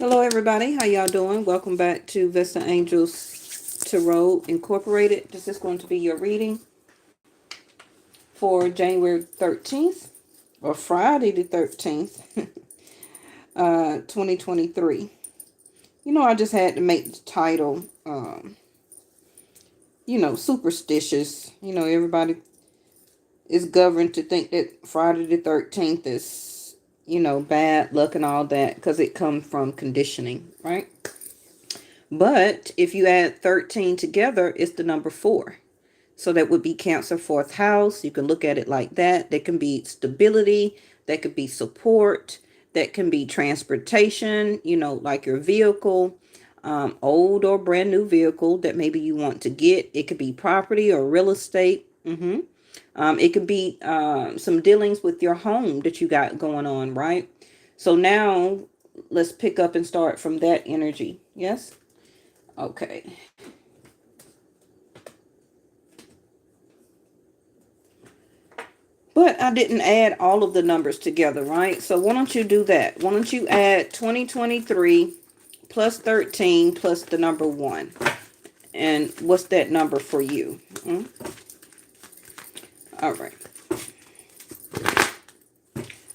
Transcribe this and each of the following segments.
Hello everybody, how y'all doing? Welcome back to Vesta Angels Tarot Incorporated. This is going to be your reading for January 13th or Friday the 13th, 2023. You know, I just had to make the title, superstitious. You know, everybody is governed to think that Friday the 13th is, bad luck and all that because it comes from conditioning, right? But if you add 13 together, it's the number 4. So that would be Cancer 4th house. You can look at it like that. That can be stability. That could be support. That can be transportation, like your vehicle, old or brand new vehicle that maybe you want to get. It could be property or real estate. It could be some dealings with your home that you got going on, right? So now let's pick up and start from that energy. Yes? Okay. But I didn't add all of the numbers together, right? So why don't you do that? Why don't you add 2023 plus 13 plus the number 1? And what's that number for you? All right.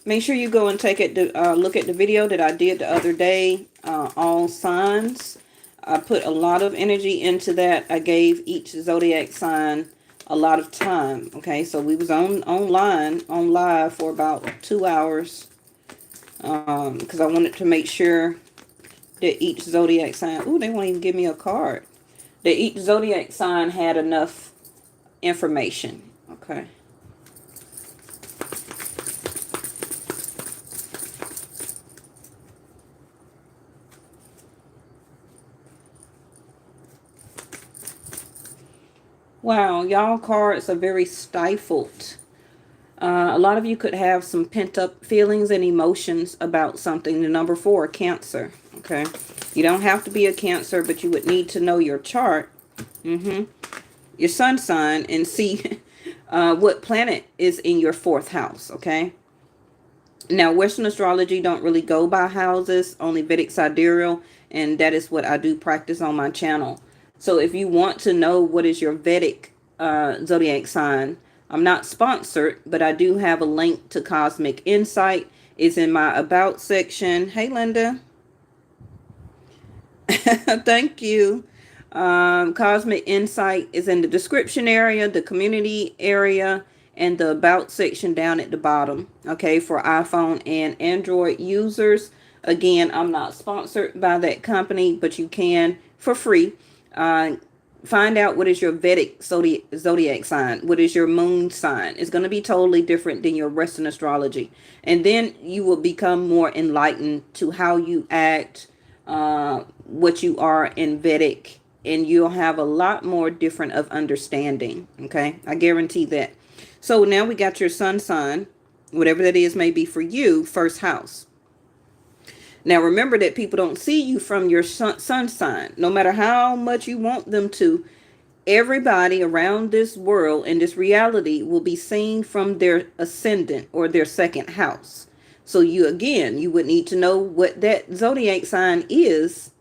Make sure you go and take it to look at the video that I did the other day, all signs. I put a lot of energy into that. I gave each zodiac sign a lot of time. Okay, so we was on live for about 2 hours because I wanted to make sure that each zodiac sign, they won't even give me a card, that each zodiac sign had enough information. Okay. Wow, y'all cards are very stifled. A lot of you could have some pent-up feelings and emotions about something. The number 4, Cancer. Okay. You don't have to be a Cancer, but you would need to know your chart. Your sun sign and see what planet is in your 4th house. Okay. Now, Western astrology don't really go by houses, only Vedic sidereal, and that is what I do practice on my channel. So if you want to know what is your Vedic zodiac sign, I'm not sponsored, but I do have a link to Cosmic Insight. It's in my About section. Hey, Linda. Thank you. Cosmic Insight is in the description area, the community area, and the About section down at the bottom. Okay, for iPhone and Android users. Again, I'm not sponsored by that company, but you can, for free, find out what is your Vedic zodiac sign. What is your moon sign? It's going to be totally different than your Western astrology. And then you will become more enlightened to how you act, what you are in Vedic, and you'll have a lot more different of understanding. Okay, I guarantee that. So now we got your sun sign, whatever that is may be for you, 1st house. Now remember that people don't see you from your sun sign, no matter how much you want them to. Everybody around this world and this reality will be seen from their ascendant or their 2nd house. So you would need to know what that zodiac sign is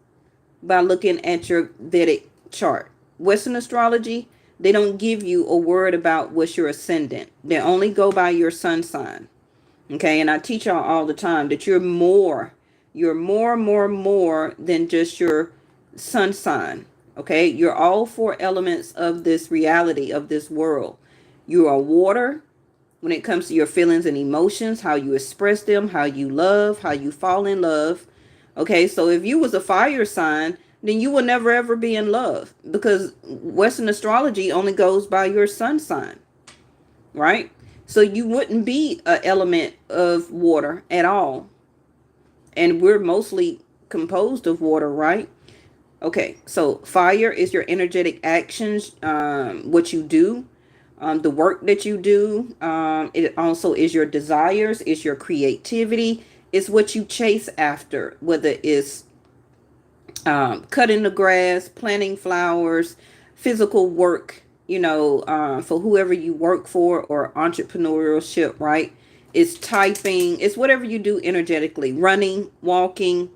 by looking at your Vedic chart. Western astrology, they don't give you a word about what's your ascendant. They only go by your sun sign. Okay, and I teach y'all all the time that you're more than just your sun sign. Okay, you're all 4 elements of this reality, of this world. You are water when it comes to your feelings and emotions, how you express them, how you love, how you fall in love. Okay, so if you was a fire sign, then you will never ever be in love because Western astrology only goes by your sun sign, right? So you wouldn't be an element of water at all. And we're mostly composed of water, right? Okay, so fire is your energetic actions, what you do, the work that you do. It also is your desires, is your creativity, is what you chase after, whether it's cutting the grass, planting flowers, physical work, for whoever you work for, or entrepreneurship, right? It's typing, it's whatever you do energetically, running, walking,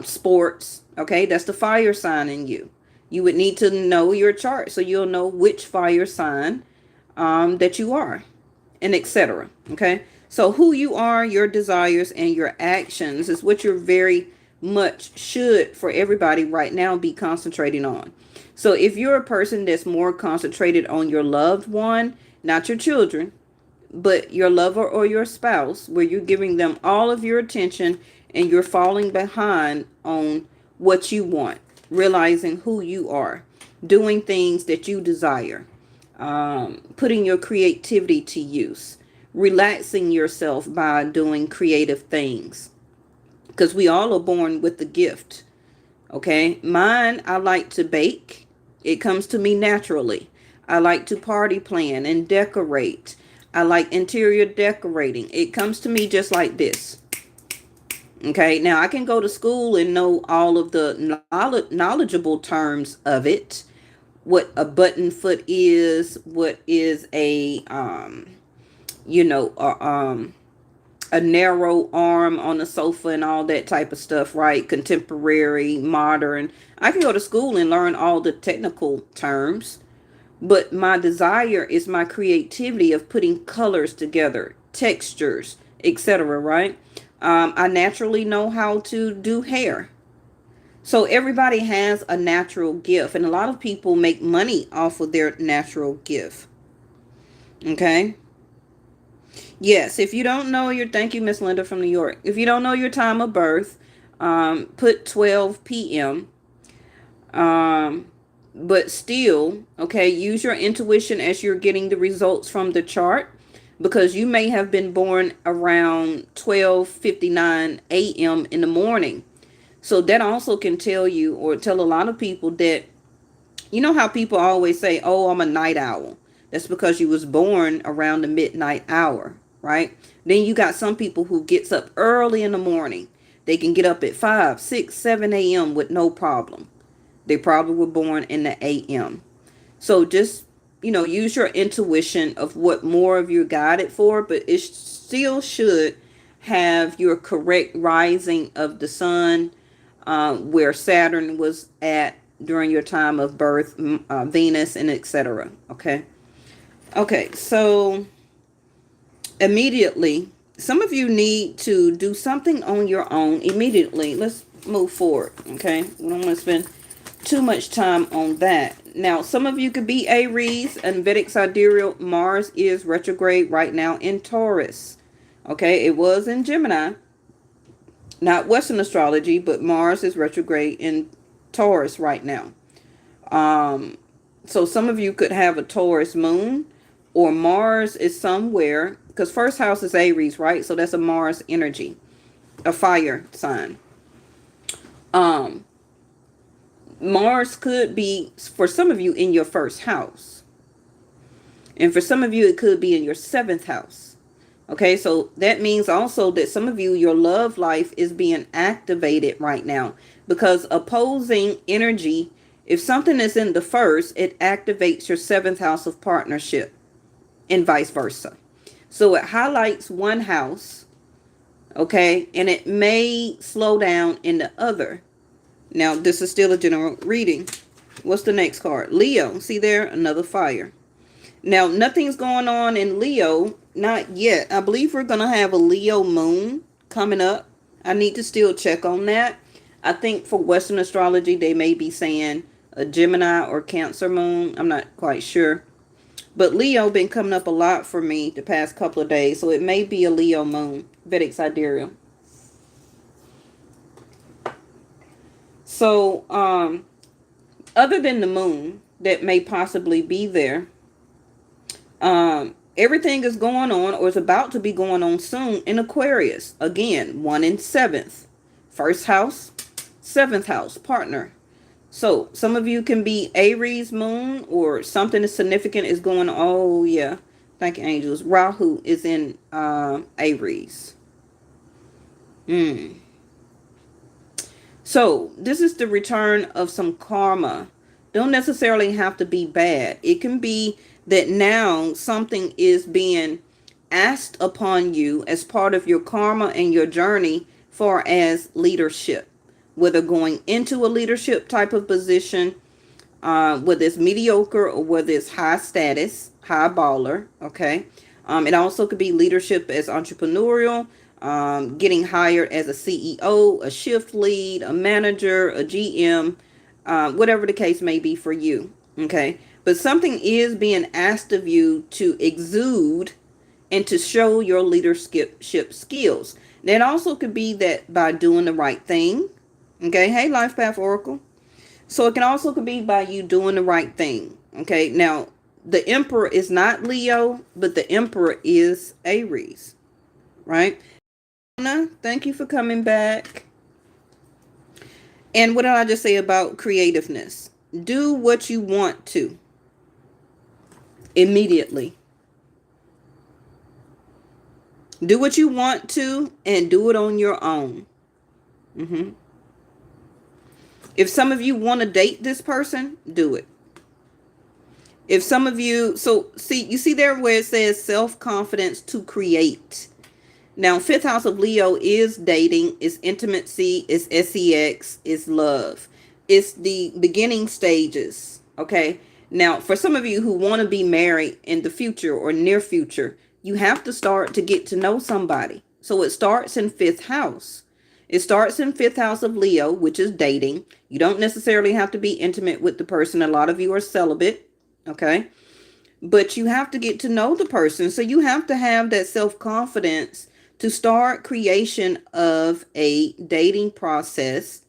sports. Okay, that's the fire sign in you. You would need to know your chart so you'll know which fire sign that you are, and etc. Okay, so who you are, your desires, and your actions is what you're very much should for everybody right now be concentrating on. So if you're a person that's more concentrated on your loved one, not your children, but your lover or your spouse, where you're giving them all of your attention and you're falling behind on what you want, realizing who you are, doing things that you desire, putting your creativity to use, relaxing yourself by doing creative things. Because we all are born with the gift. Okay, mine, I like to bake. It comes to me naturally. I like to party plan and decorate. I like interior decorating. It comes to me just like this. Okay, now I can go to school and know all of the knowledgeable terms of it. What a button foot is, what is you know, a narrow arm on the sofa and all that type of stuff, right? Contemporary, modern. I can go to school and learn all the technical terms, but my desire is my creativity of putting colors together, textures, etc., right? I naturally know how to do hair. So everybody has a natural gift, and a lot of people make money off of their natural gift. Okay? Yes, if you don't know your, thank you, Miss Linda from New York. If you don't know your time of birth, put 12 p.m. But still, okay, use your intuition as you're getting the results from the chart, because you may have been born around 12:59 a.m. in the morning. So that also can tell you, or tell a lot of people that, you know how people always say, oh, I'm a night owl. That's because you was born around the midnight hour, right? Then you got some people who gets up early in the morning. They can get up at 5, 6, 7 a.m. with no problem. They probably were born in the a.m. So just, use your intuition of what more of you're guided for, but it still should have your correct rising of the sun, where Saturn was at during your time of birth, Venus, and etc. Okay, so immediately, some of you need to do something on your own immediately. Let's move forward, okay? We don't want to spend too much time on that. Now, some of you could be Aries, and Vedic sidereal Mars is retrograde right now in Taurus. Okay, it was in Gemini, not Western astrology, but Mars is retrograde in Taurus right now. So some of you could have a Taurus moon, or Mars is somewhere, because first house is Aries, right? So that's a Mars energy, a fire sign. Mars could be, for some of you, in your first house. And for some of you, it could be in your seventh house. Okay, so that means also that some of you, your love life is being activated right now, because opposing energy, if something is in the first, it activates your seventh house of partnership, and vice versa. So it highlights one house, okay, and it may slow down in the other. Now, this is still a general reading. What's the next card? Leo. See there? Another fire. Now, nothing's going on in Leo. Not yet. I believe we're going to have a Leo moon coming up. I need to still check on that. I think for Western astrology, they may be saying a Gemini or Cancer moon. I'm not quite sure. But Leo been coming up a lot for me the past couple of days. So it may be a Leo moon. Vedic sidereal. So, other than the moon that may possibly be there, everything is going on, or is about to be going on soon, in Aquarius. Again, 1 in 7th. First house, 7th house, partner. So, some of you can be Aries moon, or something significant is going on. Oh, yeah. Thank you, angels. Rahu is in Aries. So, this is the return of some karma. Don't necessarily have to be bad. It can be that now something is being asked upon you as part of your karma and your journey, far as leadership. whether going into a leadership type of position, whether it's mediocre or whether it's high status, high baller. Okay. It also could be leadership as entrepreneurial, getting hired as a CEO, a shift lead, a manager, a GM, whatever the case may be for you. Okay. But something is being asked of you to exude and to show your leadership skills. That also could be that by doing the right thing. Okay. Hey, Life Path Oracle. So it can also could be by you doing the right thing. Okay. Now, the Emperor is not Leo, but the Emperor is Aries. Right? Anna, thank you for coming back. And what did I just say about creativeness? Do what you want to immediately. Do what you want to and do it on your own. If some of you want to date this person, do it. If some of you, so see, you see there where it says self-confidence to create. Now, fifth house of Leo is dating, is intimacy, is sex, is love. It's the beginning stages. Okay. Now, for some of you who want to be married in the future or near future, you have to start to get to know somebody. So it starts in fifth house. It starts in fifth house of Leo, which is dating. You don't necessarily have to be intimate with the person. A lot of you are celibate. Okay. But you have to get to know the person. So you have to have that self-confidence to start creation of a dating process.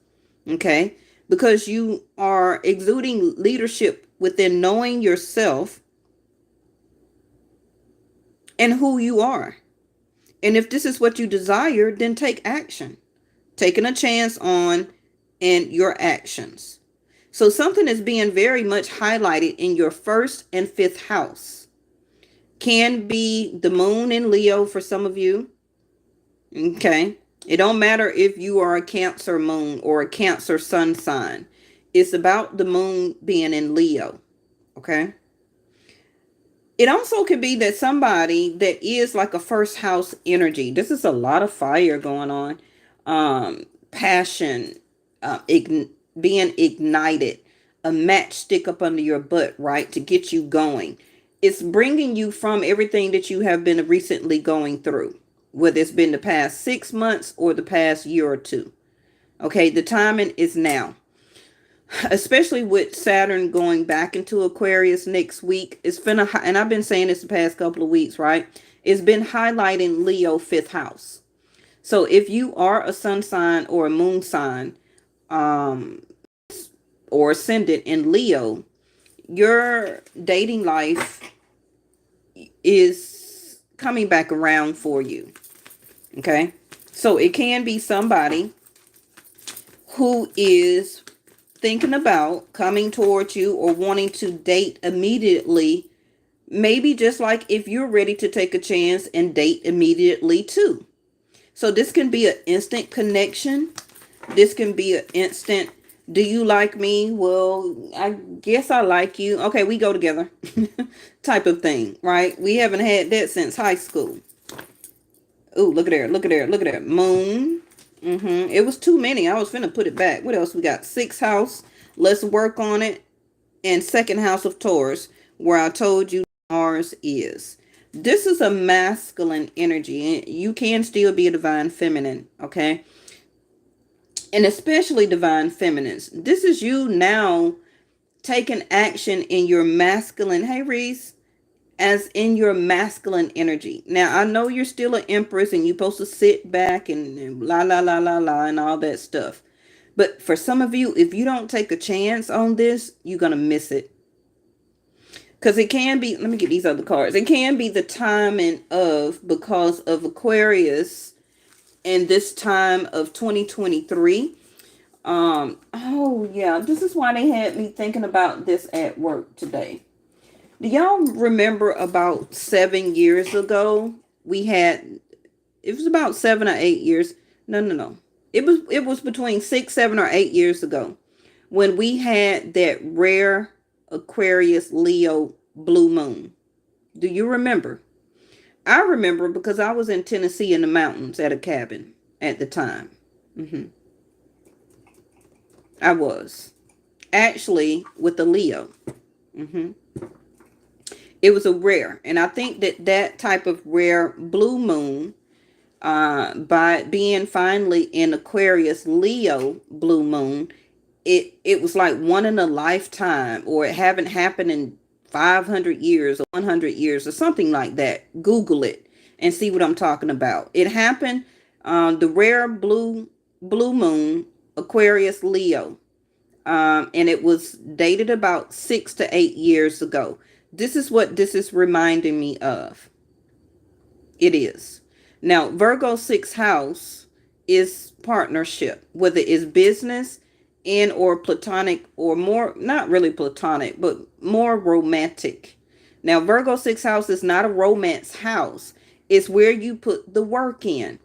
Okay. Because you are exuding leadership within knowing yourself and who you are. And if this is what you desire, then take action. Taking a chance on and your actions. So something is being very much highlighted in your first and fifth house. Can be the moon in Leo for some of you. Okay. It don't matter if you are a Cancer moon or a Cancer sun sign. It's about the moon being in Leo. Okay. It also could be that somebody that is like a first house energy. This is a lot of fire going on. Passion, being ignited, a matchstick up under your butt, right? To get you going. It's bringing you from everything that you have been recently going through, whether it's been the past 6 months or the past year or two. Okay, the timing is now. Especially with Saturn going back into Aquarius next week. It's been and I've been saying this the past couple of weeks, right? It's been highlighting Leo fifth house. So if you are a sun sign or a moon sign, or ascendant in Leo, your dating life is coming back around for you. Okay. So it can be somebody who is thinking about coming towards you or wanting to date immediately. Maybe just like if you're ready to take a chance and date immediately too. So this can be an instant connection. This can be an instant, do you like me? Well, I guess I like you. Okay, we go together type of thing, right? We haven't had that since high school. Ooh, look at there. Look at there. Look at that. Moon. It was too many. I was finna put it back. What else? We got sixth house. Let's work on it. And second house of Taurus, where I told you Mars is. This is a masculine energy. You can still be a divine feminine, okay? And especially divine feminines. This is you now taking action in your masculine. Hey, Reese. As in your masculine energy. Now, I know you're still an empress and you're supposed to sit back and la, la, la, la, la, and all that stuff. But for some of you, if you don't take a chance on this, you're going to miss it. Because it can be, let me get these other cards. It can be the timing of, because of Aquarius and this time of 2023. Oh, yeah, this is why they had me thinking about this at work today. Do y'all remember about 7 years ago, we had, it was about 7 or 8 years. No. It was between 6, 7 or 8 years ago when we had that rare Aquarius Leo blue moon. Do you remember? I remember because I was in Tennessee in the mountains at a cabin at the time. I was. Actually, with the Leo. hmm It was a rare. And I think that that type of rare blue moon, by being finally in Aquarius Leo blue moon, it was like one in a lifetime, or it haven't happened in 500 years or 100 years or something like that. Google it and see what I'm talking about. It happened, the rare blue moon, Aquarius Leo, and it was dated about 6 to 8 years ago. This is what this is reminding me of. It is. Now, Virgo sixth house is partnership, whether it's business and or platonic, or more, not really platonic, but more romantic. Now, Virgo sixth house is not a romance house. It's where you put the work in.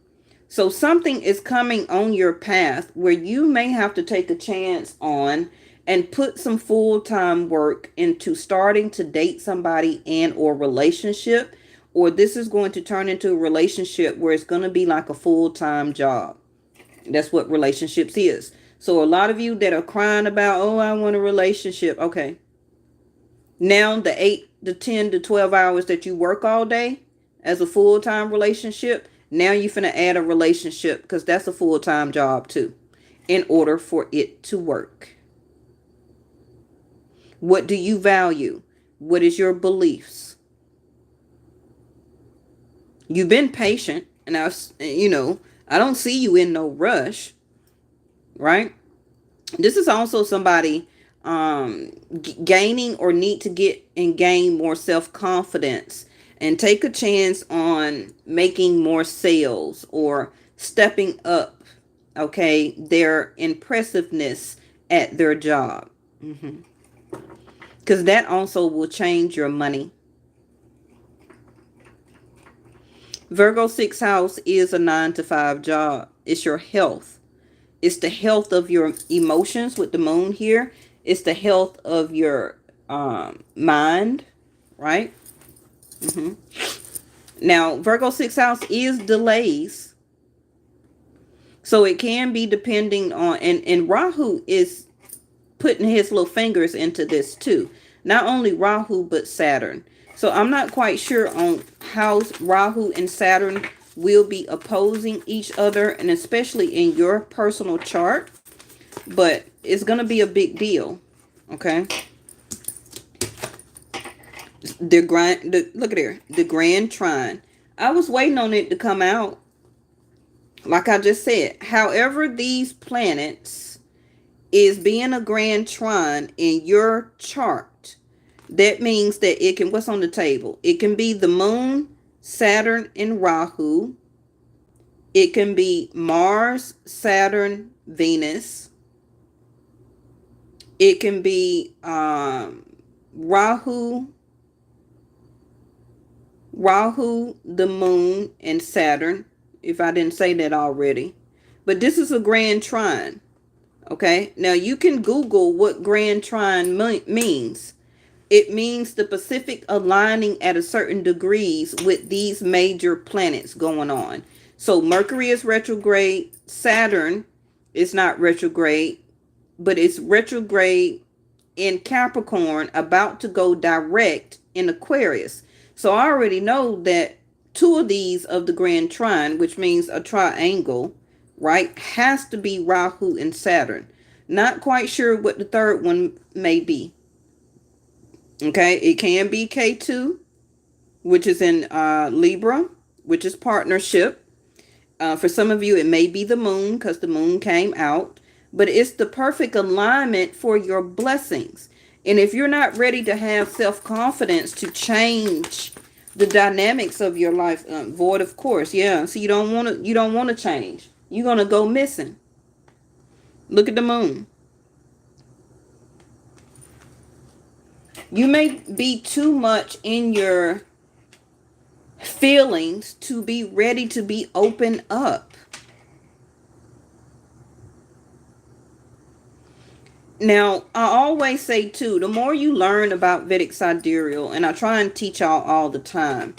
So something is coming on your path where you may have to take a chance on and put some full-time work into starting to date somebody and or relationship, or this is going to turn into a relationship where it's going to be like a full-time job. That's what relationships is. So a lot of you that are crying about, oh, I want a relationship. Okay. Now the 8 to 10 to 12 hours that you work all day as a full-time relationship, now you're finna add a relationship, because that's a full-time job too, in order for it to work. What do you value? What is your beliefs? You've been patient, and I don't see you in no rush, right? This is also somebody gaining or need to get and gain more self-confidence and take a chance on making more sales or stepping up, okay, their impressiveness at their job. Because that also will change your money. Virgo sixth house is a 9 to 5 job. It's your health. It's the health of your emotions with the moon here. It's the health of your mind, right? Now, Virgo sixth house is delays. So it can be depending on, and Rahu is putting his little fingers into this too. Not only Rahu, but Saturn. So I'm not quite sure on how Rahu and Saturn will be opposing each other, and especially in your personal chart. But it's going to be a big deal. Okay. Look at here. The Grand Trine. I was waiting on it to come out. Like I just said. However, these planets is being a Grand Trine in your chart, that means that it can, what's on the table? It can be the moon, Saturn, and Rahu. It can be Mars, Saturn, Venus. It can be Rahu, the moon, and Saturn, if I didn't say that already. But this is a Grand Trine. Okay, now you can Google what Grand Trine means. It means the Pacific aligning at a certain degrees with these major planets going on. So Mercury is retrograde. Saturn is not retrograde, but it's retrograde in Capricorn, about to go direct in Aquarius. So I already know that two of these of the Grand Trine, which means a triangle, right, has to be Rahu and Saturn. Not quite sure what the third one may be. Okay, it can be K2, which is in Libra, which is partnership. For some of you, it may be the moon, because the moon came out. But it's the perfect alignment for your blessings. And if you're not ready to have self-confidence to change the dynamics of your life, void of course, yeah. So you don't want to change. You're gonna go missing. Look at the moon. You may be too much in your feelings to be ready to be open up. Now, I always say too, the more you learn about Vedic sidereal, and I try and teach y'all all the time,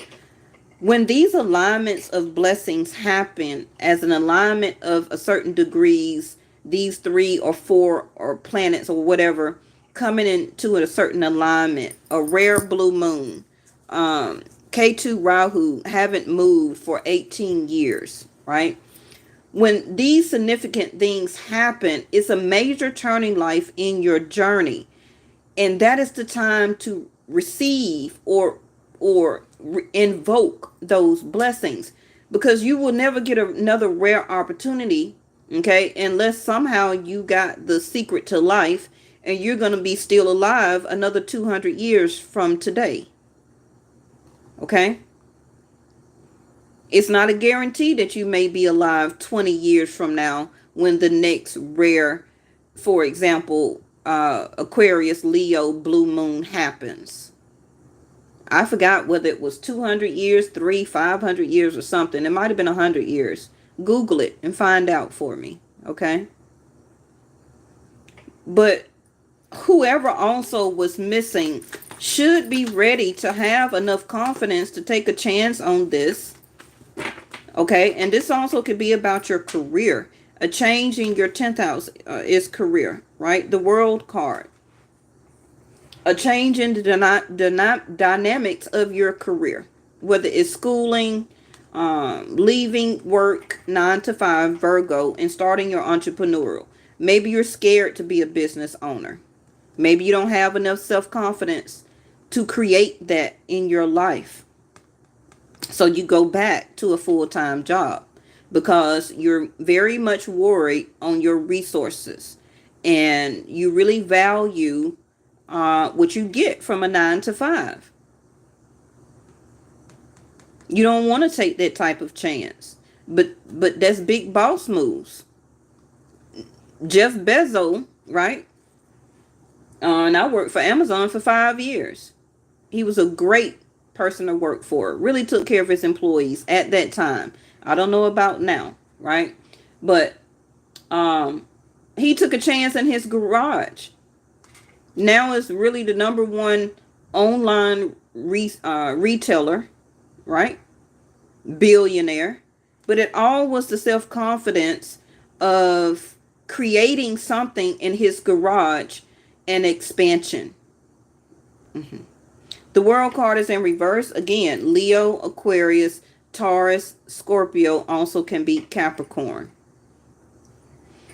when these alignments of blessings happen as an alignment of a certain degrees these 3 or 4 or planets or whatever coming into a certain alignment, a rare blue moon, K2 Rahu haven't moved for 18 years, right? When these significant things happen, it's a major turning life in your journey. And that is the time to receive or invoke those blessings, because you will never get another rare opportunity, okay, unless somehow you got the secret to life and you're going to be still alive another 200 years from today. Okay? It's not a guarantee that you may be alive 20 years from now when the next rare, for example, Aquarius, Leo, blue moon happens. I forgot whether it was 200 years, 500 years or something. It might have been 100 years. Google it and find out for me. Okay? But whoever also was missing should be ready to have enough confidence to take a chance on this. Okay, and this also could be about your career. A change in your 10th house is career, right? The World card. A change in the dynamics of your career, whether it's schooling, leaving work 9 to 5, Virgo, and starting your entrepreneurial. Maybe you're scared to be a business owner. Maybe you don't have enough self-confidence to create that in your life. So you go back to a full-time job because you're very much worried on your resources and you really value what you get from a 9 to 5. You don't want to take that type of chance. But that's big boss moves. Jeff Bezos, right? And I worked for Amazon for 5 years. He was a great person to work for. Really took care of his employees at that time. I don't know about now, right? But he took a chance in his garage. Now it's really the number one online retailer, right? Billionaire. But it all was the self-confidence of creating something in his garage and expansion. The World card is in reverse. Again, Leo, Aquarius, Taurus, Scorpio also can be Capricorn.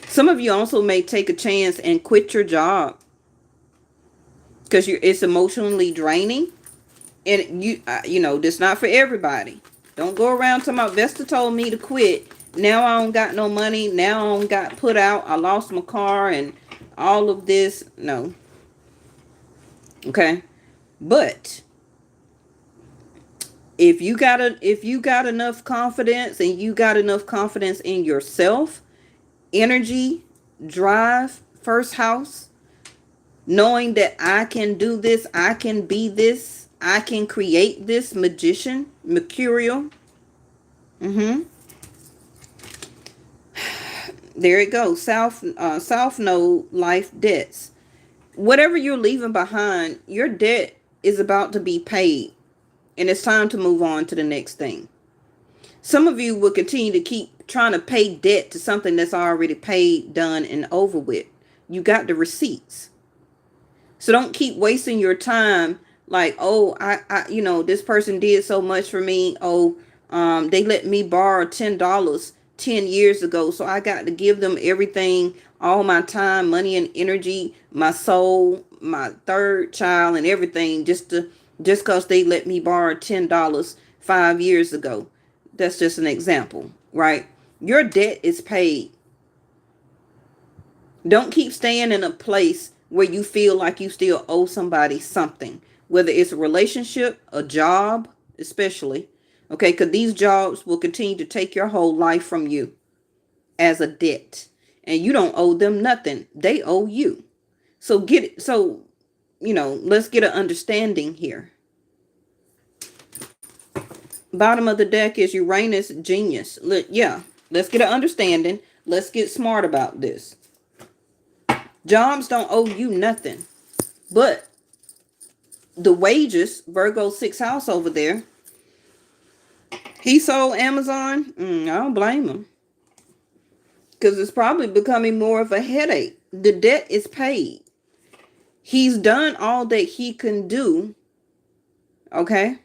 Some of you also may take a chance and quit your job because it's emotionally draining. And this not for everybody. Don't go around talking about Vesta told me to quit. Now I don't got no money. Now I don't got put out. I lost my car and all of this. No. Okay. But if you got enough confidence and you got enough confidence in yourself, energy, drive, first house, knowing that I can do this, I can be this, I can create this, magician, mercurial. There it goes. South node, life debts. Whatever you're leaving behind, your debt is about to be paid. And it's time to move on to the next thing. Some of you will continue to keep trying to pay debt to something that's already paid, done, and over with. You got the receipts. So don't keep wasting your time like, oh, I this person did so much for me. Oh, they let me borrow $10 10 years ago. So I got to give them everything, all my time, money, and energy, my soul, my third child, and everything just because they let me borrow $10 5 years ago. That's just an example, right? Your debt is paid. Don't keep staying in a place where you feel like you still owe somebody something, whether it's a relationship, a job, especially. Okay, because these jobs will continue to take your whole life from you as a debt. And you don't owe them nothing. They owe you. So let's get an understanding here. Bottom of the deck is Uranus, genius. Let's get an understanding. Let's get smart about this. Jobs don't owe you nothing. But the wages, Virgo 6th house over there, he sold Amazon. I don't blame him. because it's probably becoming more of a headache. The debt is paid. He's done all that he can do. Okay.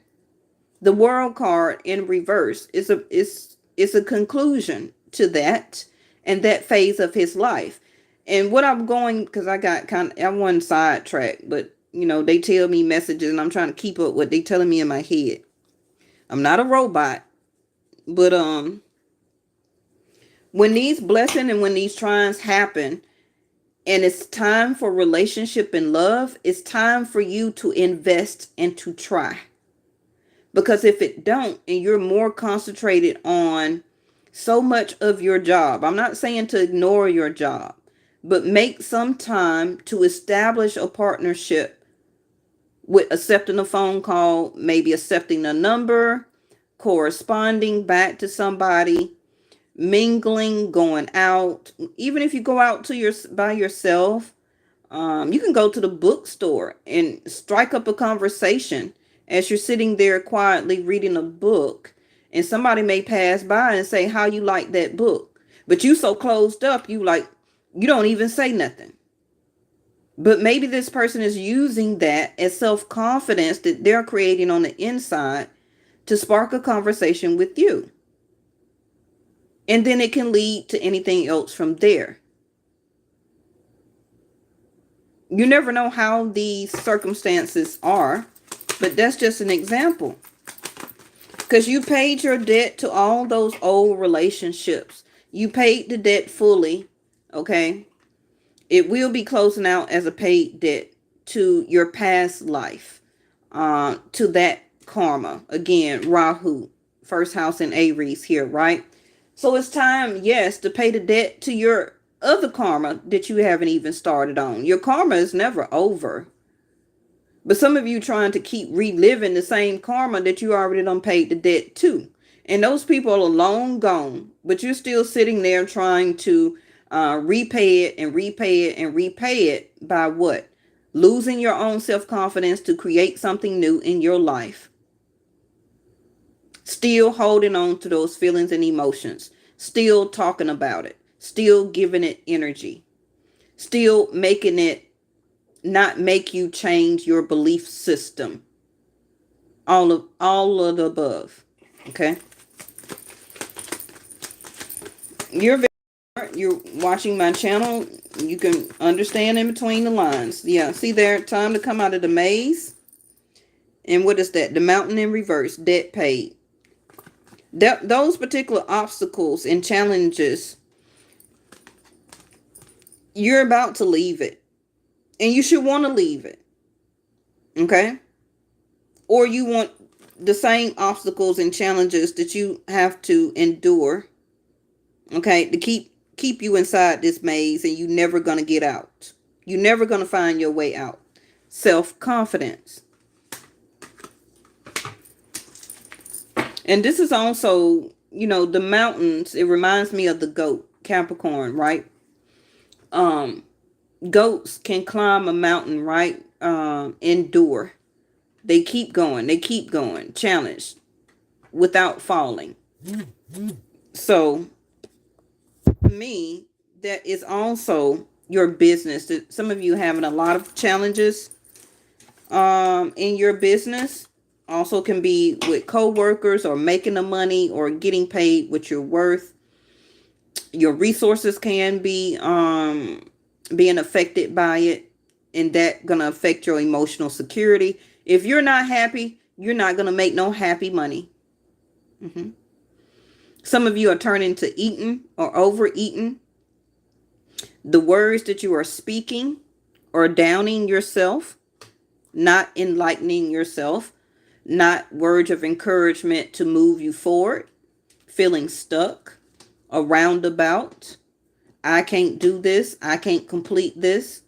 The world card in reverse is a conclusion to that and that phase of his life. And what I'm going, because I'm one sidetrack, but they tell me messages and I'm trying to keep up what they telling me in my head. I'm not a robot, but when these blessings and when these trials happen, and it's time for relationship and love, it's time for you to invest and to try. Because if it don't, and you're more concentrated on so much of your job, I'm not saying to ignore your job, but make some time to establish a partnership with accepting a phone call, maybe accepting a number, corresponding back to somebody, mingling, going out. Even if you go out by yourself, you can go to the bookstore and strike up a conversation as you're sitting there quietly reading a book, and somebody may pass by and say, how you like that book? But you so closed up, you don't even say nothing. But maybe this person is using that as self-confidence that they're creating on the inside to spark a conversation with you. And then it can lead to anything else from there. You never know how these circumstances are, but that's just an example. Because you paid your debt to all those old relationships. You paid the debt fully, okay? It will be closing out as a paid debt to your past life, to that karma. Again, Rahu, first house in Aries here, right? So it's time, yes, to pay the debt to your other karma that you haven't even started on. Your karma is never over. But some of you trying to keep reliving the same karma that you already done paid the debt to. And those people are long gone. But you're still sitting there trying to repay it and repay it and repay it by what? Losing your own self-confidence to create something new in your life. Still holding on to those feelings and emotions. Still talking about it. Still giving it energy. Still making it not make you change your belief system. All of the above. Okay. You're watching my channel. You can understand in between the lines. Yeah, see there, time to come out of the maze. And what is that? The mountain in reverse, debt paid. Those particular obstacles and challenges, you're about to leave it. And you should want to leave it. Okay? Or you want the same obstacles and challenges that you have to endure. Okay? To keep you inside this maze, and you're never going to get out. You're never going to find your way out. Self-confidence. And this is also, the mountains. It reminds me of the goat, Capricorn, right? Goats can climb a mountain, right? Endure. They keep going. They keep going. Challenged without falling. So, to me, that is also your business. Some of you having a lot of challenges in your business. Also can be with co-workers or making the money or getting paid what you're worth. Your resources can be being affected by it, and that gonna affect your emotional security. If you're not happy, you're not gonna make no happy money. Some of you are turning to eating or overeating. The words that you are speaking are downing yourself, not enlightening yourself, not words of encouragement to move you forward, feeling stuck, a roundabout. I can't do this. I can't complete this.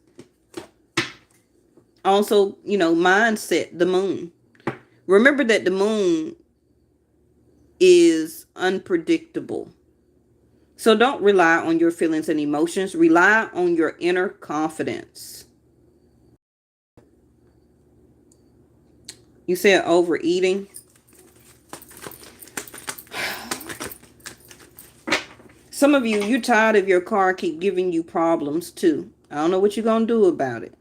Also, mindset, the moon. Remember that the moon is unpredictable. So don't rely on your feelings and emotions. Rely on your inner confidence. You said overeating. Some of you, you're tired of your car keep giving you problems too. I don't know what you're going to do about it.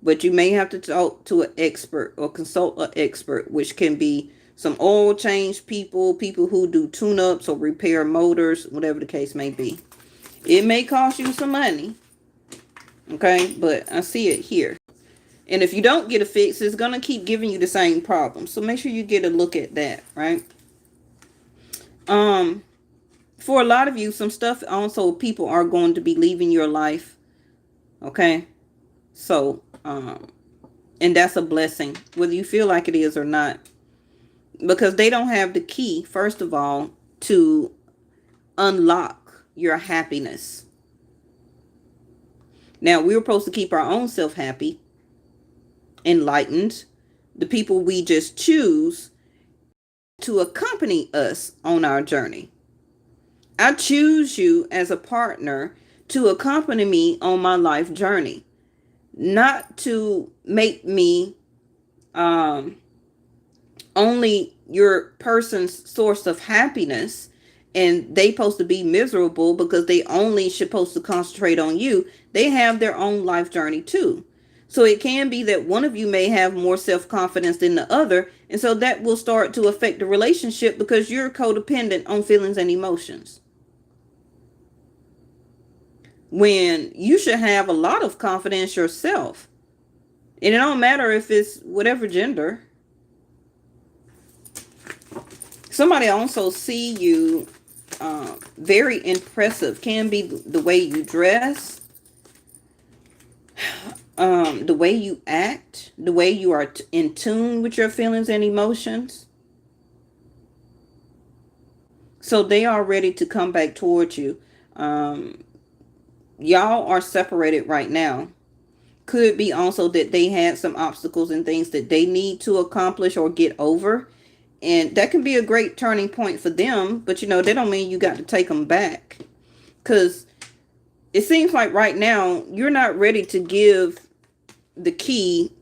But you may have to talk to an expert or consult an expert, which can be some oil change people, people who do tune-ups or repair motors, whatever the case may be. It may cost you some money, okay? But I see it here. And if you don't get a fix, it's going to keep giving you the same problem. So make sure you get a look at that, right? For a lot of you, some stuff also, people are going to be leaving your life, okay? So, and that's a blessing, whether you feel like it is or not. Because they don't have the key, first of all, to unlock your happiness. Now, we're supposed to keep our own self happy, enlightened. The people we just choose to accompany us on our journey. I choose you as a partner to accompany me on my life journey. Not to make me only your person's source of happiness, and they supposed to be miserable because they only supposed to concentrate on you. They have their own life journey too. So it can be that one of you may have more self-confidence than the other, and so that will start to affect the relationship because you're codependent on feelings and emotions. When you should have a lot of confidence yourself. And it don't matter if it's whatever gender. Somebody also see you very impressive. Can be the way you dress, the way you act, the way you are in tune with your feelings and emotions. So they are ready to come back towards you. Y'all are separated right now. Could be also that they had some obstacles and things that they need to accomplish or get over. And that can be a great turning point for them. But, you know, that don't mean you got to take them back. Because it seems like right now you're not ready to give the key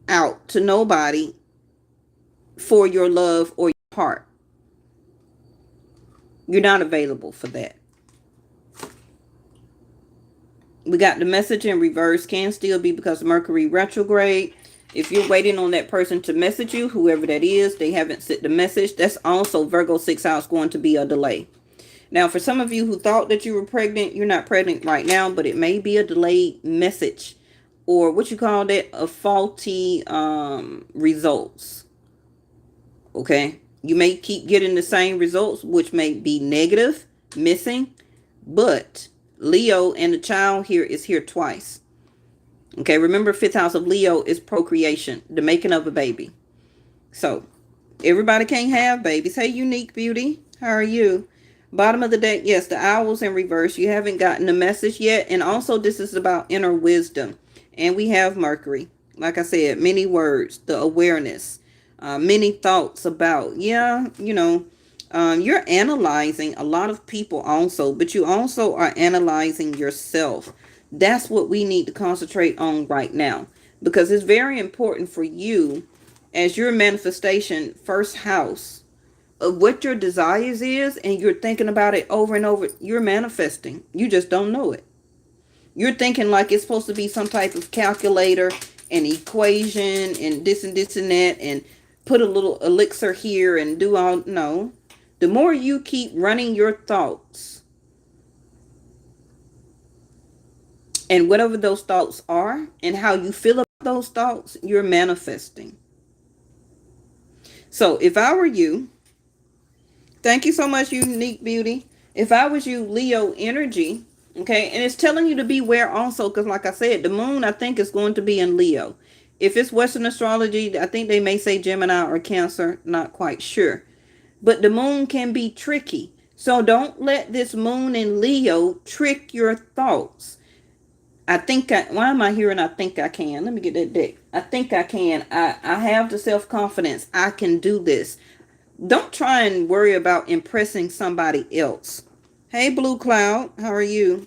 out to nobody for your love or your heart. You're not available for that. We got the message in reverse. Can still be because of Mercury retrograde. If you're waiting on that person to message you, whoever that is, they haven't sent the message. That's also Virgo 6th house going to be a delay. Now, for some of you who thought that you were pregnant, you're not pregnant right now, but it may be a delayed message or what you call that, a faulty results. Okay. You may keep getting the same results, which may be negative, missing, but Leo and the child here is here twice. Okay, remember 5th house of Leo is procreation, the making of a baby. So, everybody can't have babies. Hey, Unique Beauty, how are you? Bottom of the deck, yes, the owl's in reverse. You haven't gotten the message yet. And also, this is about inner wisdom. And we have Mercury. Like I said, many words, the awareness, many thoughts about, you're analyzing a lot of people also, but you also are analyzing yourself. That's what we need to concentrate on right now, because it's very important for you as your manifestation first house of what your desires is, and you're thinking about it over and over. You're manifesting. You just don't know it. You're thinking like it's supposed to be some type of calculator and equation and this and that and put a little elixir here and do all. No. The more you keep running your thoughts, and whatever those thoughts are and how you feel about those thoughts, you're manifesting. So if I were you, thank you so much, Unique Beauty. If I was you, Leo energy, okay, and it's telling you to beware also because like I said, the moon, I think, is going to be in Leo. If it's Western astrology, I think they may say Gemini or Cancer, not quite sure. But the moon can be tricky. So don't let this moon in Leo trick your thoughts. Why am I hearing I think I can? Let me get that deck. I think I can. I have the self-confidence. I can do this. Don't try and worry about impressing somebody else. Hey, Blue Cloud. How are you?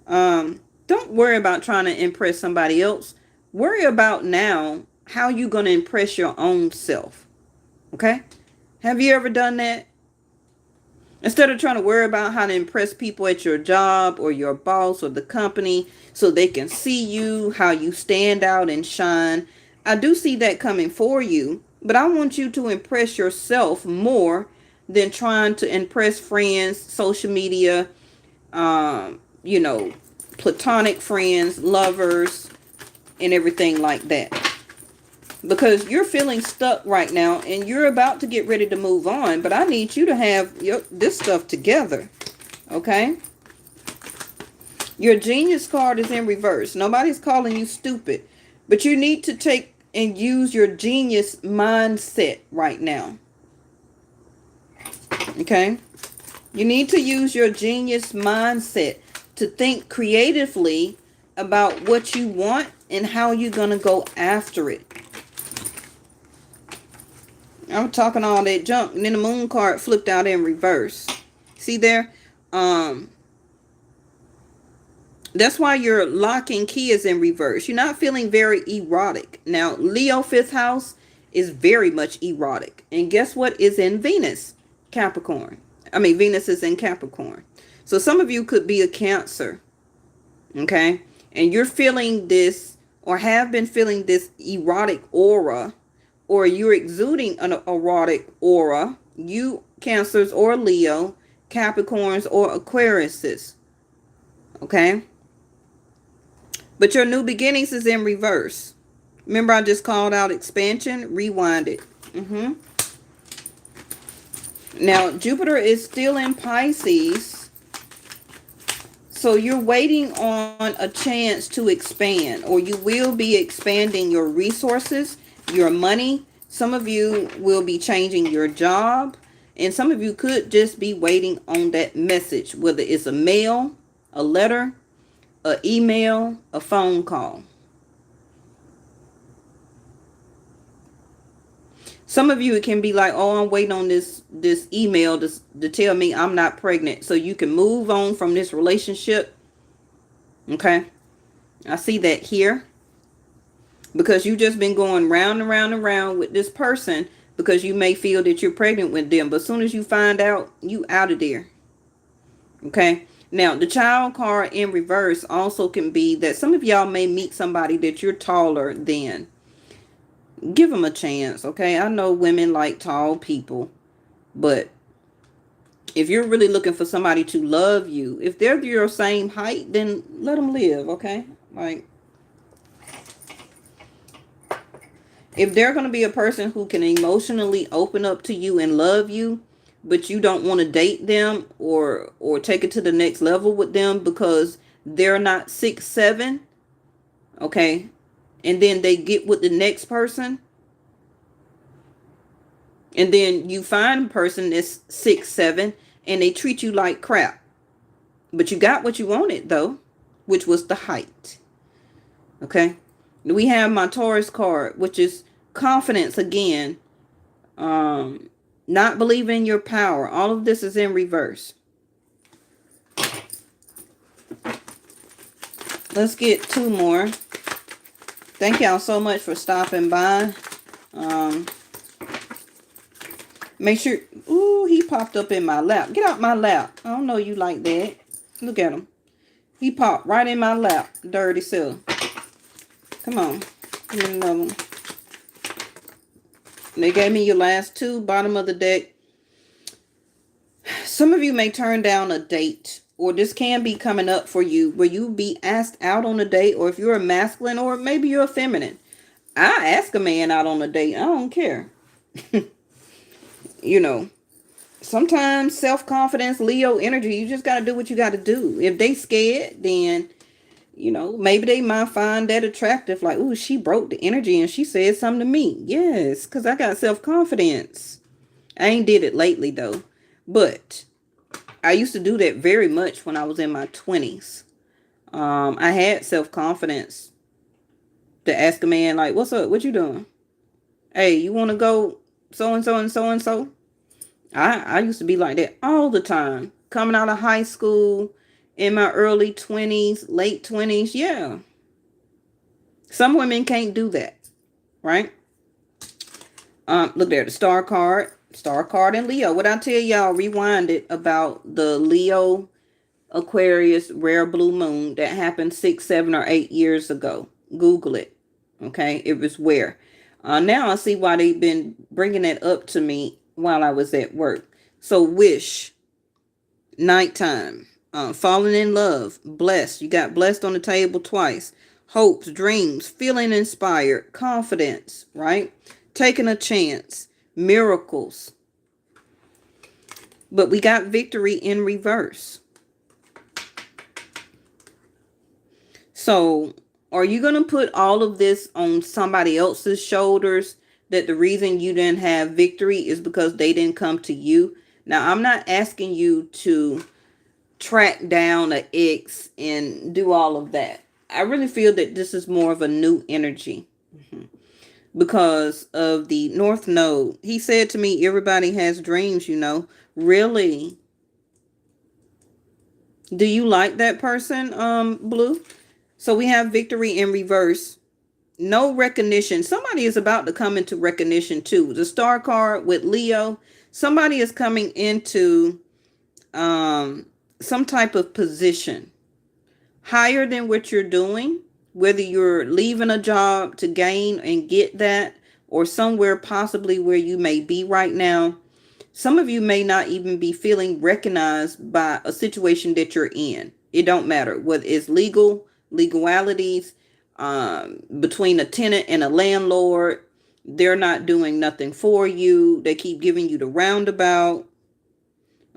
Don't worry about trying to impress somebody else. Worry about now how you going to impress your own self. Okay? Have you ever done that? Instead of trying to worry about how to impress people at your job or your boss or the company so they can see you, how you stand out and shine. I do see that coming for you, but I want you to impress yourself more than trying to impress friends, social media, you know, platonic friends, lovers, and everything like that. Because you're feeling stuck right now and you're about to get ready to move on, but I need you to have this stuff together. Okay? Your genius card is in reverse. Nobody's calling you stupid, but you need to take and use your genius mindset right now. Okay? You need to use your genius mindset to think creatively about what you want and how you're going to go after it. I'm talking all that junk, and then the moon card flipped out in reverse. See there? That's why your lock and key is in reverse. You're not feeling very erotic. Now, Leo 5th house is very much erotic. And guess what is in Venus? Capricorn. Venus is in Capricorn. So some of you could be a Cancer. Okay? And you're feeling this, or have been feeling this erotic aura, or you're exuding an erotic aura. You Cancers or Leo, Capricorns or Aquariuses. Okay? But your new beginnings is in reverse. Remember I just called out expansion? Rewind it. Now, Jupiter is still in Pisces. So you're waiting on a chance to expand. Or you will be expanding your resources, your money. Some of you will be changing your job. And some of you could just be waiting on that message. Whether it's a mail, a letter, an email, a phone call. Some of you, it can be like, oh, I'm waiting on this email to tell me I'm not pregnant, so you can move on from this relationship. Okay, I see that here, because you just been going round and round and round with this person because you may feel that you're pregnant with them, but as soon as you find out, you out of there. Okay. Now, the child card in reverse also can be that some of y'all may meet somebody that you're taller than. Give them a chance, okay? I know women like tall people, but if you're really looking for somebody to love you, if they're your same height, then let them live, okay? Like, if they're going to be a person who can emotionally open up to you and love you, but you don't want to date them or take it to the next level with them because they're not 6'7", okay? And then they get with the next person. And then you find a person that's 6'7", and they treat you like crap. But you got what you wanted, though, which was the height. Okay? We have my Taurus card, which is confidence again. Not believing in your power. All of this is in reverse. Let's get two more. Thank y'all so much for stopping by. Make sure... Ooh, he popped up in my lap. Get out my lap. I don't know you like that. Look at him. He popped right in my lap. Dirty self. Come on. Give me another one. They gave me your last two. Bottom of the deck. Some of you may turn down a date. Or this can be coming up for you where you be asked out on a date. Or if you're a masculine or maybe you're a feminine. I ask a man out on a date. I don't care. You know. Sometimes self-confidence, Leo energy, you just got to do what you got to do. If they scared, then, you know, maybe they might find that attractive. Like, ooh, she broke the energy and she said something to me. Yes, because I got self-confidence. I ain't did it lately, though. But I used to do that very much when I was in my 20s. I had self-confidence to ask a man, like, what's up? What you doing? Hey, you want to go so-and-so and so-and-so? I used to be like that all the time. Coming out of high school, in my early 20s, late 20s. Yeah. Some women can't do that. Right? Look there, the star card. Star card in Leo. What I tell y'all, rewind it about the Leo Aquarius rare blue moon that happened 6, 7, or 8 years ago. Google it. Okay, it was where. Now I see why they've been bringing it up to me while I was at work. So wish, nighttime, falling in love, blessed. You got blessed on the table twice. Hopes, dreams, feeling inspired, confidence, right? Taking a chance, miracles. But we got victory in reverse. So are you going to put all of this on somebody else's shoulders, that the reason you didn't have victory is because they didn't come to you? Now, I'm not asking you to track down an ex and do all of that. I really feel that this is more of a new energy because of the North Node. He said to me, everybody has dreams, you know. Really? Do you like that person, Blue? So we have victory in reverse. No recognition. Somebody is about to come into recognition too. The star card with Leo. Somebody is coming into some type of position higher than what you're doing. Whether you're leaving a job to gain and get that, or somewhere possibly where you may be right now. Some of you may not even be feeling recognized by a situation that you're in. It don't matter whether it's legalities, between a tenant and a landlord. They're not doing nothing for you. They keep giving you the roundabout.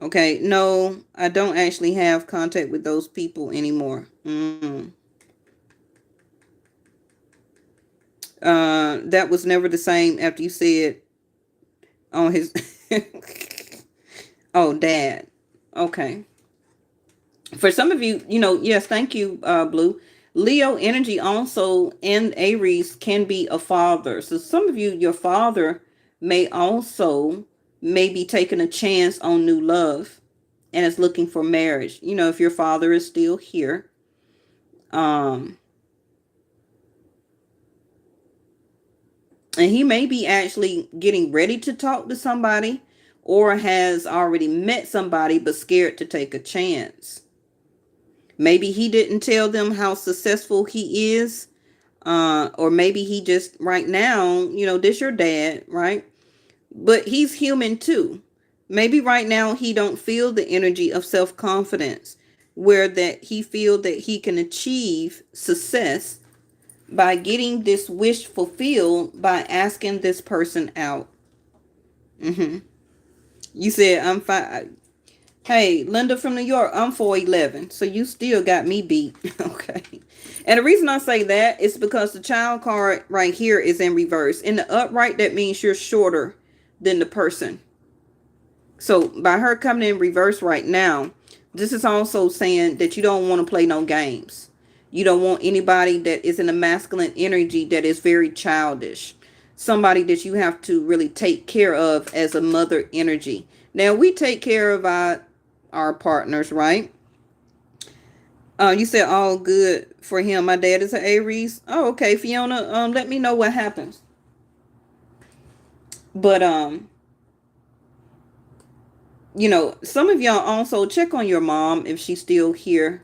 Okay, no, I don't actually have contact with those people anymore. That was never the same after you said on his oh, dad. Okay. For some of you, yes, thank you, Blue. Leo energy also and Aries can be a father. So some of you, your father may also be taking a chance on new love and is looking for marriage. If your father is still here. And he may be actually getting ready to talk to somebody, or has already met somebody but scared to take a chance. Maybe he didn't tell them how successful he is. Or maybe he just right now, this your dad, right? But he's human too. Maybe right now he don't feel the energy of self-confidence, where that he feel that he can achieve success by getting this wish fulfilled by asking this person out. You said I'm fine. Hey, Linda from New York, I'm 4'11", so you still got me beat. Okay. And the reason I say that is because the child card right here is in reverse. In the upright, that means you're shorter than the person. So by her coming in reverse right now, this is also saying that you don't want to play no games. You don't want anybody that is in a masculine energy that is very childish. Somebody that you have to really take care of as a mother energy. Now, we take care of our partners, right? You said all good for him. My dad is an Aries. Oh, okay, Fiona. Let me know what happens. But some of y'all also check on your mom if she's still here.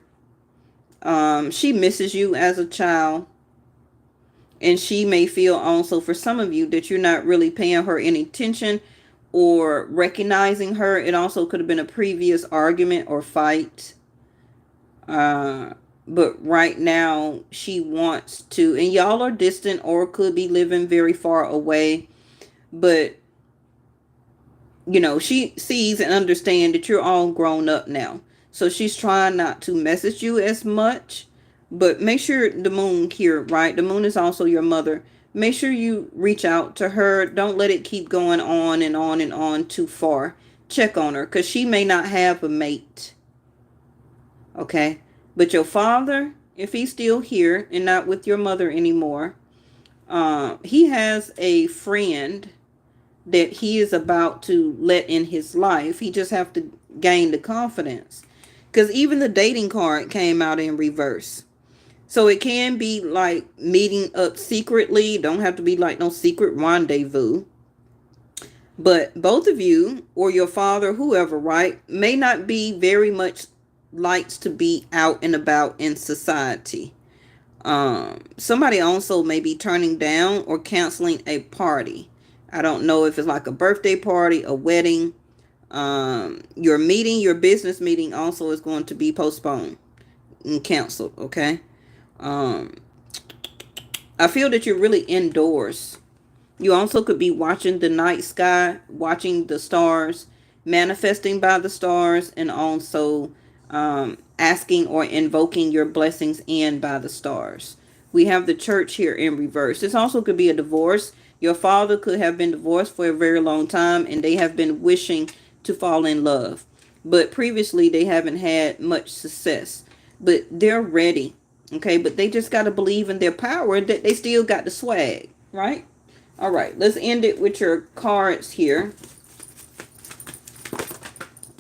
She misses you as a child. And she may feel also for some of you that you're not really paying her any attention or recognizing her. It also could have been a previous argument or fight. But right now she wants to, and y'all are distant or could be living very far away. But, she sees and understands that you're all grown up now. So she's trying not to message you as much. But make sure the moon here, right? The moon is also your mother. Make sure you reach out to her. Don't let it keep going on and on and on too far. Check on her because she may not have a mate. Okay? But your father, if he's still here and not with your mother anymore, he has a friend that he is about to let in his life. He just have to gain the confidence. Because even the dating card came out in reverse. So it can be like meeting up secretly. Don't have to be like no secret rendezvous. But both of you or your father, whoever, right, may not be very much likes to be out and about in society. Somebody also may be turning down or canceling a party. I don't know if it's like a birthday party, a wedding. Your meeting, your business meeting also is going to be postponed and canceled. Okay. Um, I feel that you're really indoors. You also could be watching the night sky, watching the stars, manifesting by the stars, and also asking or invoking your blessings in by the stars. We have the church here in reverse. This also could be a divorce. Your father could have been divorced for a very long time and they have been wishing to fall in love. But previously, they haven't had much success. But they're ready. Okay, but they just got to believe in their power that they still got the swag, right? All right, let's end it with your cards here.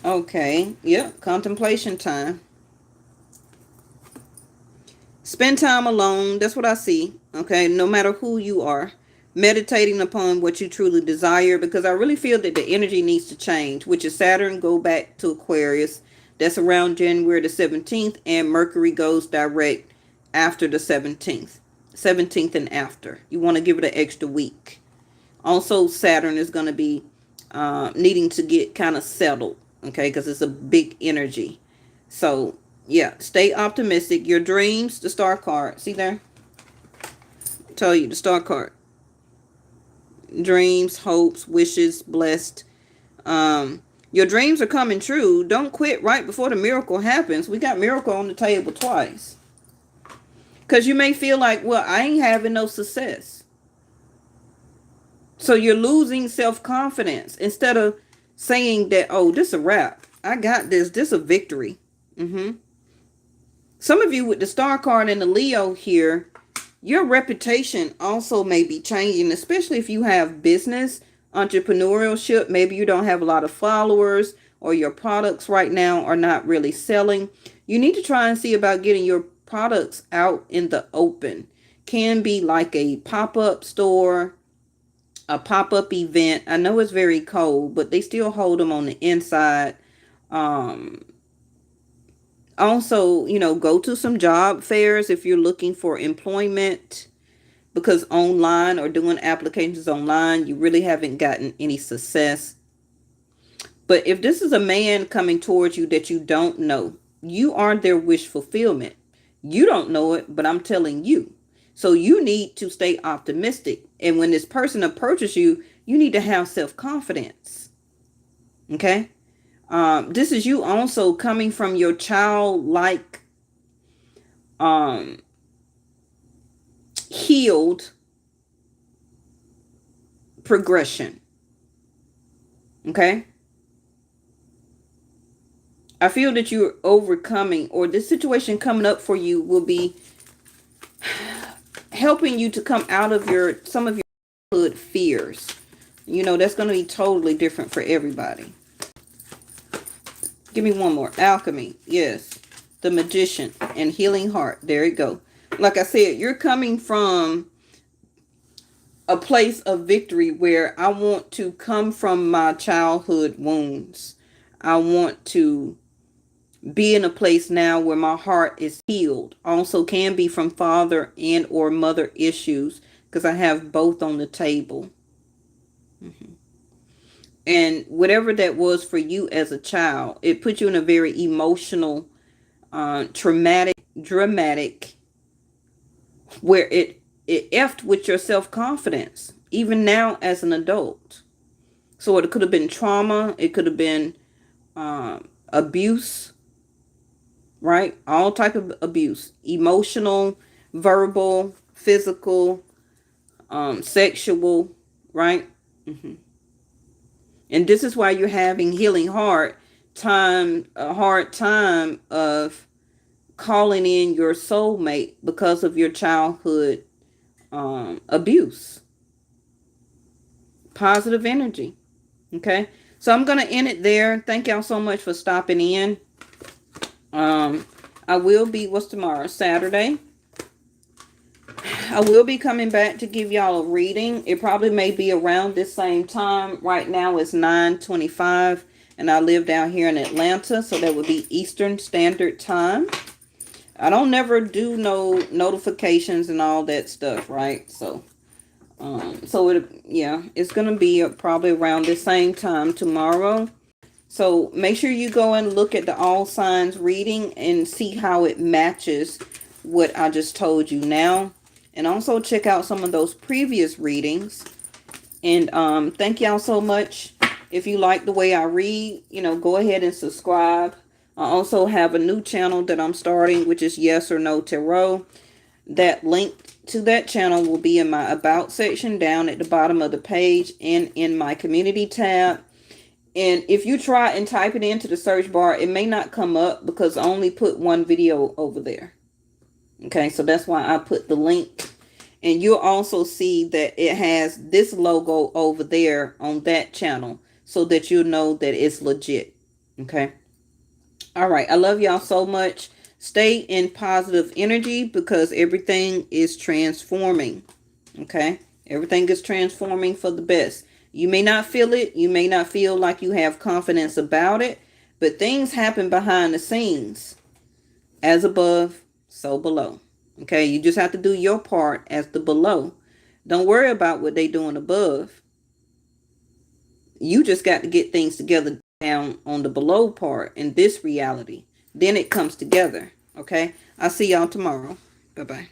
Okay, yep, contemplation time. Spend time alone. That's what I see. Okay, no matter who you are, meditating upon what you truly desire, because I really feel that the energy needs to change, which is Saturn go back to Aquarius. That's around January the 17th, and Mercury goes direct after the 17th and after. You want to give it an extra week. Also, Saturn is going to be needing to get kind of settled, okay, because it's a big energy. So, yeah, stay optimistic. Your dreams, the star card. See there? Tell you, the star card. Dreams, hopes, wishes, blessed. Your dreams are coming true. Don't quit right before the miracle happens. We got miracle on the table twice. Because you may feel like, well, I ain't having no success. So you're losing self-confidence instead of saying that, oh, this a wrap. I got this. This a victory. Some of you with the star card and the Leo here, your reputation also may be changing, especially if you have business, entrepreneurship. Maybe you don't have a lot of followers or your products right now are not really selling. You need to try and see about getting your products out in the open. Can be like a pop-up store, a pop-up event. I know it's very cold, but they still hold them on the inside. Also, go to some job fairs if you're looking for employment, because online or doing applications online, you really haven't gotten any success. But if this is a man coming towards you that you don't know, you are their wish fulfillment. You don't know it, but I'm telling you. So you need to stay optimistic. And when this person approaches you, you need to have self-confidence. Okay? This is you also coming from your childlike, healed progression. Okay? I feel that you're overcoming, or this situation coming up for you will be helping you to come out of some of your childhood fears. That's going to be totally different for everybody. Give me one more. Alchemy. Yes. The Magician and Healing Heart. There you go. Like I said, you're coming from a place of victory where I want to come from my childhood wounds. I want to be in a place now where my heart is healed. Also can be from father and or mother issues, because I have both on the table. And whatever that was for you as a child, it put you in a very emotional, dramatic, where it effed with your self-confidence, even now as an adult. So it could have been trauma. It could have been abuse, right? All type of abuse, emotional, verbal, physical, sexual, right? And this is why you're having healing heart time, a hard time of calling in your soulmate because of your childhood abuse. Positive energy. Okay. So I'm going to end it there. Thank y'all so much for stopping in. I will be, what's tomorrow? Saturday. I will be coming back to give y'all a reading. It probably may be around this same time. Right now it's 9:25 and I live down here in Atlanta, so that would be Eastern Standard Time. I don't never do no notifications and all that stuff, right? So it's gonna be probably around the same time tomorrow. So make sure you go and look at the all signs reading and see how it matches what I just told you now. And also check out some of those previous readings. And thank y'all so much. If you like the way I read, go ahead and subscribe. I also have a new channel that I'm starting, which is Yes or No Tarot. That link to that channel will be in my About section down at the bottom of the page and in my Community tab. And if you try and type it into the search bar, it may not come up because I only put one video over there. Okay, so that's why I put the link. And you'll also see that it has this logo over there on that channel so that you'll know that it's legit. Okay. All right. I love y'all so much. Stay in positive energy because everything is transforming. Okay. Everything is transforming for the best. You may not feel it. You may not feel like you have confidence about it. But things happen behind the scenes. As above, so below. Okay. You just have to do your part as the below. Don't worry about what they doing above. You just got to get things together down on the below part in this reality. Then it comes together. Okay. I'll see y'all tomorrow. Bye-bye.